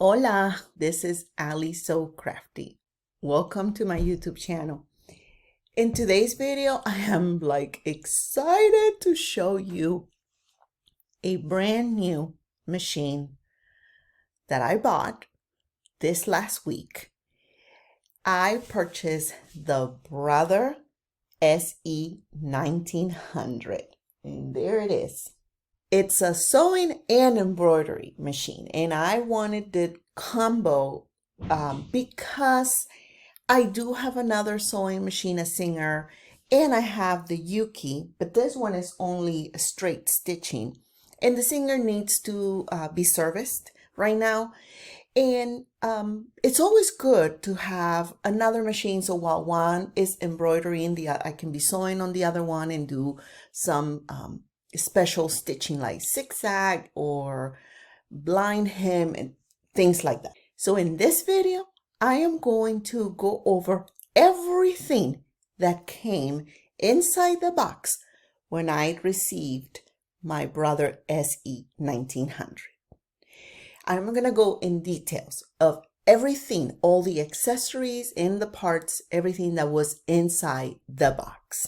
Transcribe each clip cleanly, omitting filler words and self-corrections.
Hola, this is Ali So Crafty. Welcome to my YouTube channel. In today's video, I am excited to show you a brand new machine that I bought this last week. I purchased the Brother SE1900, and there it is. It's a sewing and embroidery machine, and I wanted the combo because I do have another sewing machine, a Singer, and I have the Yuki, but this one is only straight stitching. And the Singer needs to be serviced right now. And it's always good to have another machine. So while one is embroidering, I can be sewing on the other one and do some special stitching like zigzag or blind hem and things like that. So in this video, I am going to go over everything that came inside the box when I received my Brother SE1900. I'm going to go in details of everything, all the accessories and the parts, everything that was inside the box.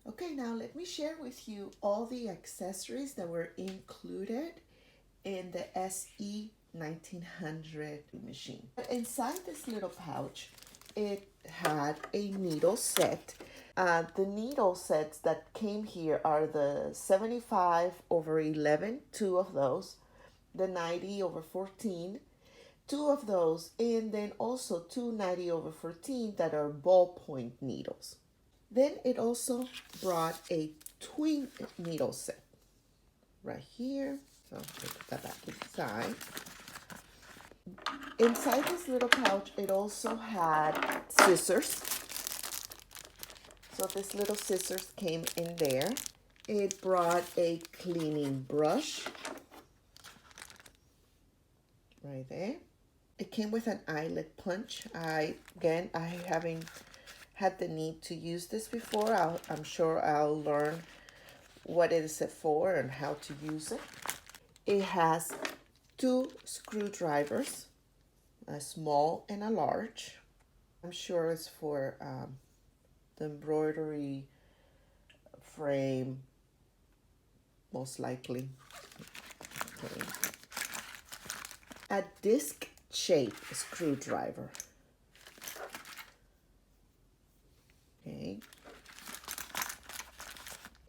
Okay, now let me share with you all the accessories that were included in the SE1900 machine. Inside this little pouch, it had a needle set. The needle sets that came here are the 75/11, two of those, the 90/14, two of those, and then also two 90/14 that are ballpoint needles. Then it also brought a twin needle set right here. So I put that back inside. Inside this little pouch, it also had scissors. So this little scissors came in there. It brought a cleaning brush right there. It came with an eyelet punch. Again, I haven't had the need to use this before. I'm sure I'll learn what it is for and how to use it. It has two screwdrivers, a small and a large. I'm sure it's for the embroidery frame, most likely. Okay. A disc-shaped screwdriver. Okay.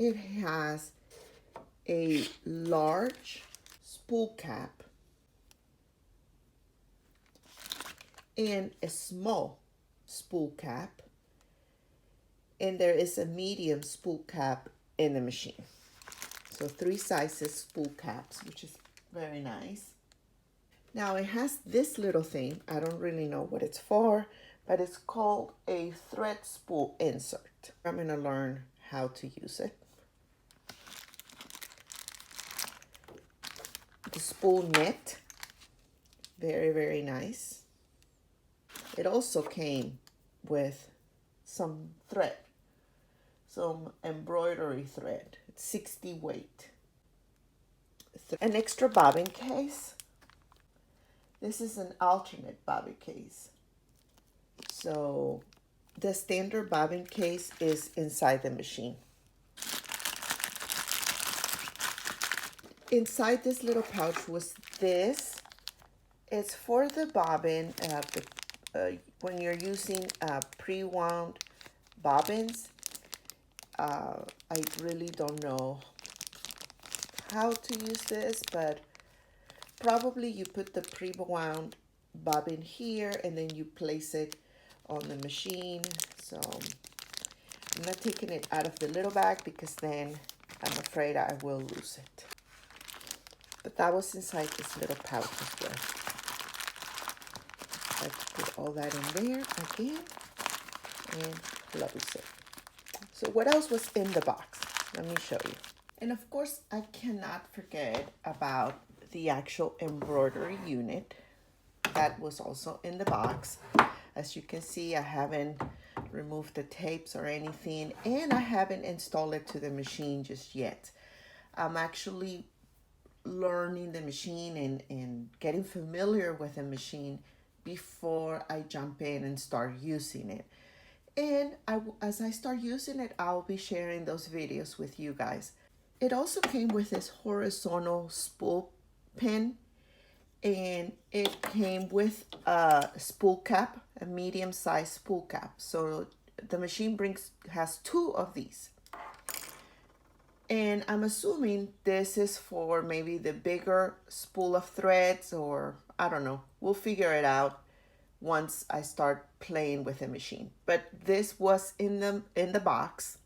It has a large spool cap and a small spool cap, and there is a medium spool cap in the machine. So 3 sizes spool caps, which is very nice. Now it has this little thing. I don't really know what it's for, but it's called a thread spool insert. I'm going to learn how to use it. The spool knit, very, very nice. It also came with some thread, some embroidery thread. It's 60 weight. An extra bobbin case. This is an alternate bobbin case. So the standard bobbin case is inside the machine. Inside this little pouch was this. It's for the bobbin. When you're using pre-wound bobbins, I really don't know how to use this, but probably you put the pre-wound bobbin here, and then you place it on the machine. So I'm not taking it out of the little bag because then I'm afraid I will lose it. But that was inside this little pouch as well. Let's put all that in there again and close it. So what else was in the box? Let me show you. And of course, I cannot forget about the actual embroidery unit that was also in the box. As you can see, I haven't removed the tapes or anything, and I haven't installed it to the machine just yet. I'm actually learning the machine and getting familiar with the machine before I jump in and start using it. And as I start using it, I'll be sharing those videos with you guys. It also came with this horizontal spool pin, and it came with a spool cap, a medium-sized spool cap. So the machine has 2 of these. And I'm assuming this is for maybe the bigger spool of threads, or I don't know. We'll figure it out once I start playing with the machine. But this was in the box.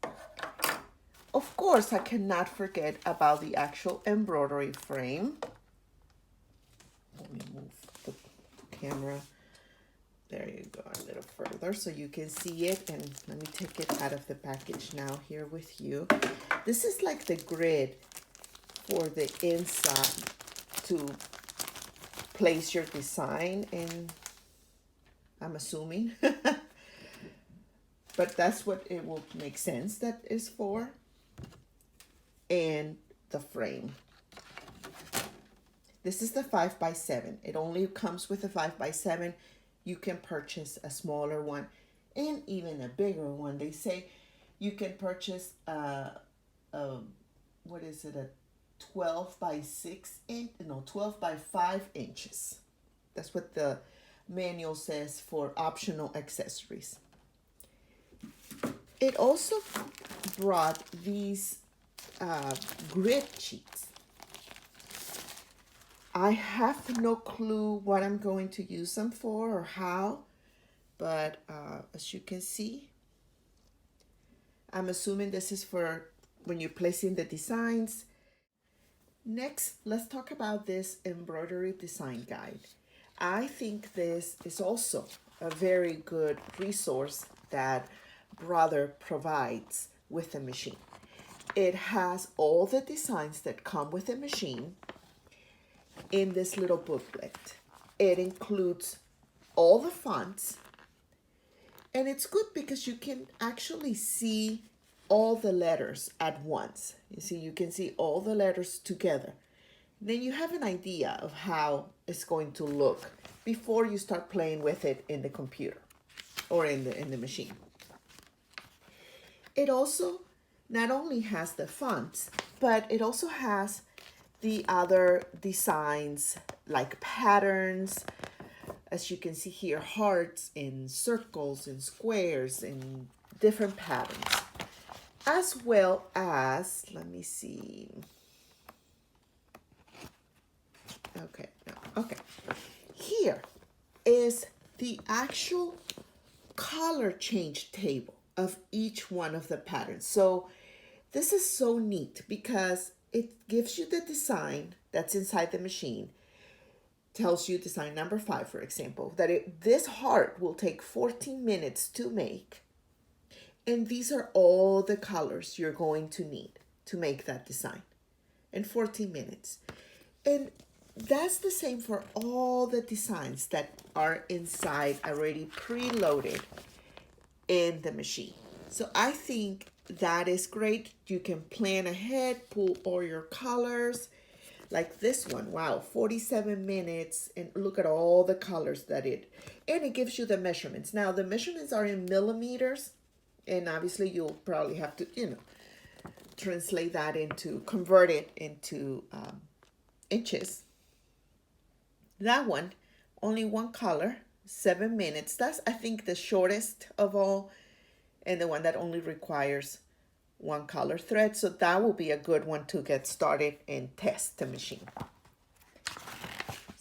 Of course, I cannot forget about the actual embroidery frame. Let me move the camera. There you go, a little further so you can see it. And let me take it out of the package now here with you. This is like the grid for the inside to place your design in, I'm assuming. But that's what it will make sense that is for. And the frame. This is the 5x7. It only comes with a 5x7. You can purchase a smaller one and even a bigger one. They say you can purchase what is it, a 12 by 5 inches. That's what the manual says for optional accessories. It also brought these grid sheets. I have no clue what I'm going to use them for or how, but as you can see, I'm assuming this is for when you're placing the designs. Next, let's talk about this embroidery design guide. I think this is also a very good resource that Brother provides with the machine. It has all the designs that come with the machine in this little booklet. It includes all the fonts, and it's good because you can actually see all the letters at once. You see, you can see all the letters together. Then you have an idea of how it's going to look before you start playing with it in the computer or in the machine. It also not only has the fonts, but it also has the other designs like patterns. As you can see here, hearts and circles and squares and different patterns. As well as, let me see. Okay. Here is the actual color change table of each one of the patterns. So this is so neat because it gives you the design that's inside the machine. Tells you design number 5, for example, that this heart will take 14 minutes to make. And these are all the colors you're going to need to make that design in 14 minutes. And that's the same for all the designs that are inside already preloaded in the machine. So I think that is great. You can plan ahead, pull all your colors. Like this one, wow, 47 minutes, and look at all the colors and it gives you the measurements. Now the measurements are in millimeters, and obviously you'll probably have to, translate that convert it into inches. That one, only one color, 7 minutes. That's, I think, the shortest of all, and the one that only requires one color thread. So that will be a good one to get started and test the machine.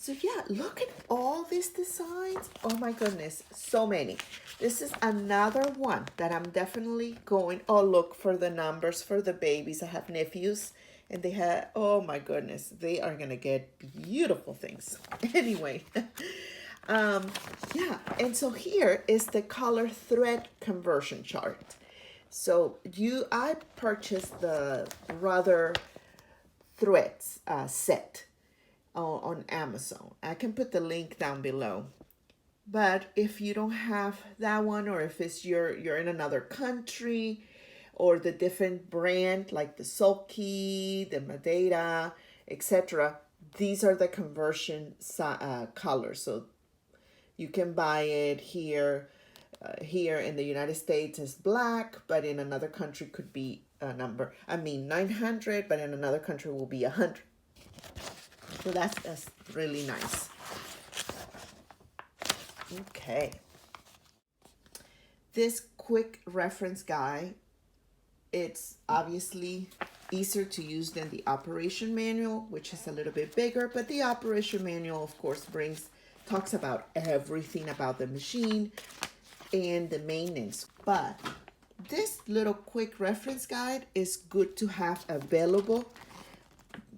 So yeah, look at all these designs. Oh my goodness, so many. This is another one that I'm definitely going, oh, look for the numbers for the babies. I have nephews and they have, oh my goodness, they are gonna get beautiful things. Anyway, yeah, and so here is the color thread conversion chart. So I purchased the Brother Threads set on Amazon. I can put the link down below. But if you don't have that one, or if it's you're in another country, or the different brand like the Sulky, the Madeira, etc., these are the conversion colors. So you can buy it here. Here in the United States is black, but in another country could be a number. 900, but in another country will be 100. So that's really nice. Okay. This quick reference guide, it's obviously easier to use than the operation manual, which is a little bit bigger, but the operation manual, of course, talks about everything about the machine and the maintenance. But this little quick reference guide is good to have available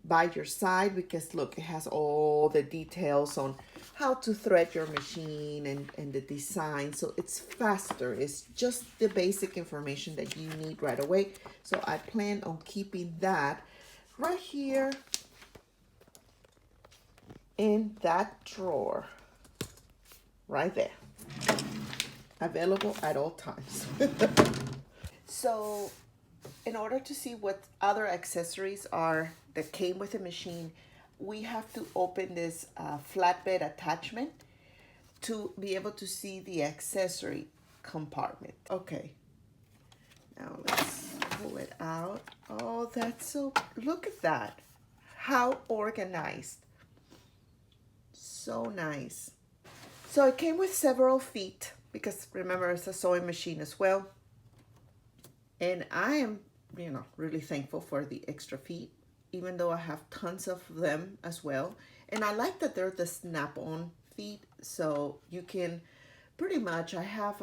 by your side, because look, it has all the details on how to thread your machine and the design. So it's faster. It's just the basic information that you need right away. So I plan on keeping that right here in that drawer right there, available at all times. So in order to see what other accessories are that came with the machine, we have to open this flatbed attachment to be able to see the accessory compartment. Okay, now let's pull it out. Oh, that's so, look at that. How organized. So nice. So it came with several feet, because remember, it's a sewing machine as well. And I am, really thankful for the extra feet, even though I have tons of them as well. And I like that they're the snap-on feet, so you can pretty much, I have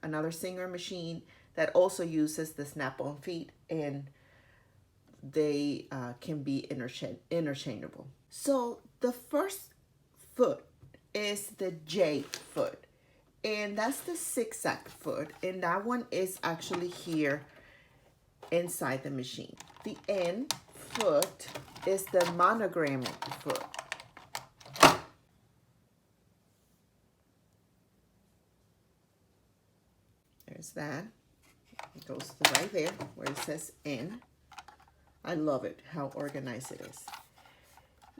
another Singer machine that also uses the snap-on feet, and they can be interchangeable. So the first foot is the J foot, and that's the zigzag foot, and that one is actually here inside the machine. The N foot is the monogram foot. There's that. It goes right there where it says N. I love it, how organized it is.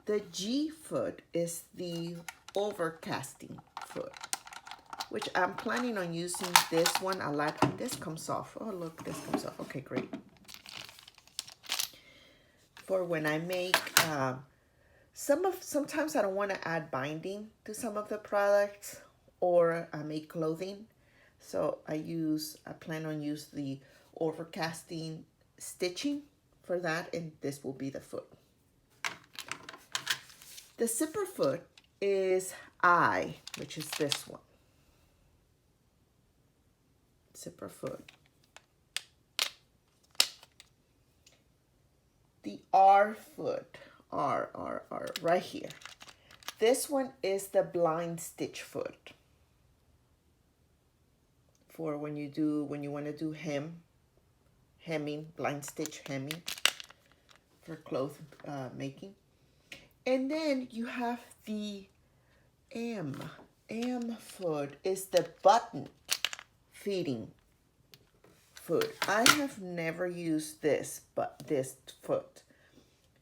The G foot is the overcasting foot, which I'm planning on using this one a lot. And this comes off. Oh, look, this comes off. Okay, great. For when I make, sometimes I don't want to add binding to some of the products, or I make clothing. So I plan on use the overcasting stitching for that, and this will be the foot. The zipper foot is I, which is this one. Zipper foot. The R foot, R, right here. This one is the blind stitch foot. For when you want to do hemming, blind stitch hemming for cloth making. And then you have the M foot is the button feeding foot. I have never used this foot,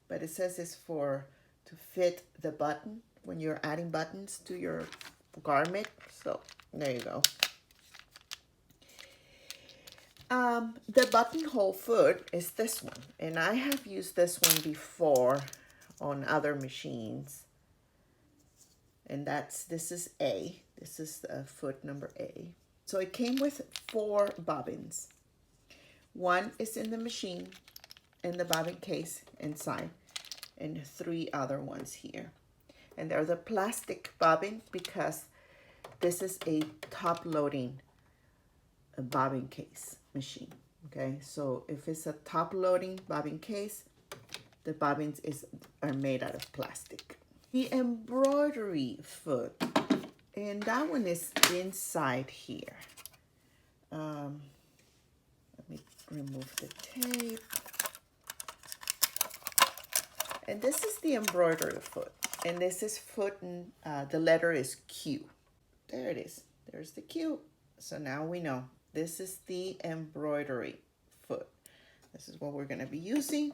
but it says it's to fit the button when you're adding buttons to your garment. So there you go. The buttonhole foot is this one, and I have used this one before on other machines. And this is A. This is foot number A. So it came with 4 bobbins. One is in the machine, in the bobbin case inside, and 3 other ones here. And they're the plastic bobbin because this is a top-loading bobbin case machine. Okay, so if it's a top-loading bobbin case, the bobbins are made out of plastic. The embroidery foot, and that one is inside here. Let me remove the tape. And this is the embroidery foot, and this is foot, and the letter is Q. There it is. There's the Q. So now we know this is the embroidery foot. This is what we're going to be using,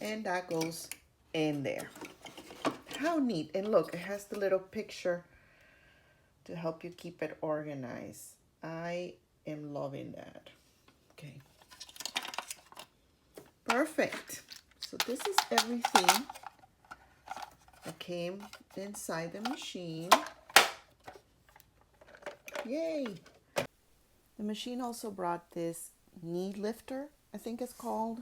and that goes in there. How neat. And look, it has the little picture to help you keep it organized. I am loving that. Okay. Perfect. So this is everything that came inside the machine. Yay! The machine also brought this knee lifter, I think it's called.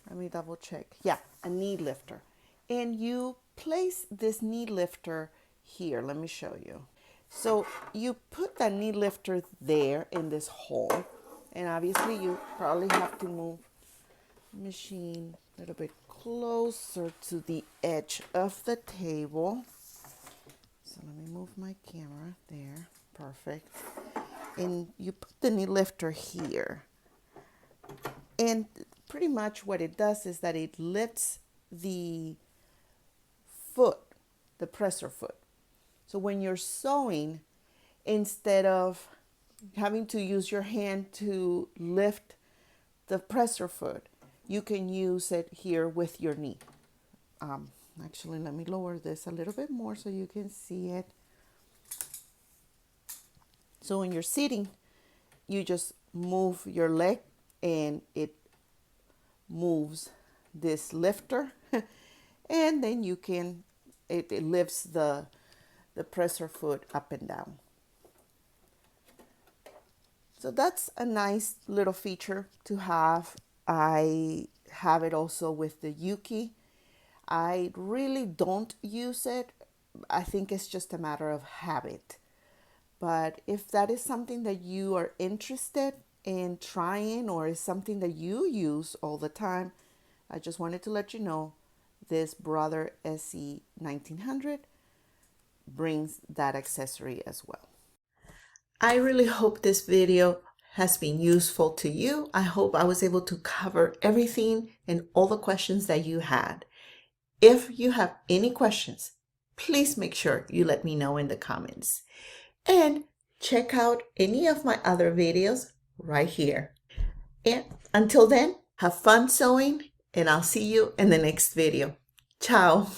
Let me double check. Yeah, a knee lifter. And you place this knee lifter here. Let me show you. So you put that knee lifter there in this hole. And obviously you probably have to move the machine a little bit closer to the edge of the table. So let me move my camera there. Perfect. And you put the knee lifter here. And pretty much what it does is that it lifts the foot, the presser foot. So when you're sewing, instead of having to use your hand to lift the presser foot, you can use it here with your knee. Actually, let me lower this a little bit more so you can see it. So when you're sitting, you just move your leg and it moves this lifter and then you can, it lifts the presser foot up and down. So that's a nice little feature to have. I have it also with the Yuki. I really don't use it. I think it's just a matter of habit. But if that is something that you are interested in trying or is something that you use all the time, I just wanted to let you know this Brother SE1900 brings that accessory as well. I really hope this video has been useful to you. I hope I was able to cover everything and all the questions that you had. If you have any questions, please make sure you let me know in the comments. And check out any of my other videos right here. And until then, have fun sewing, and I'll see you in the next video. Ciao.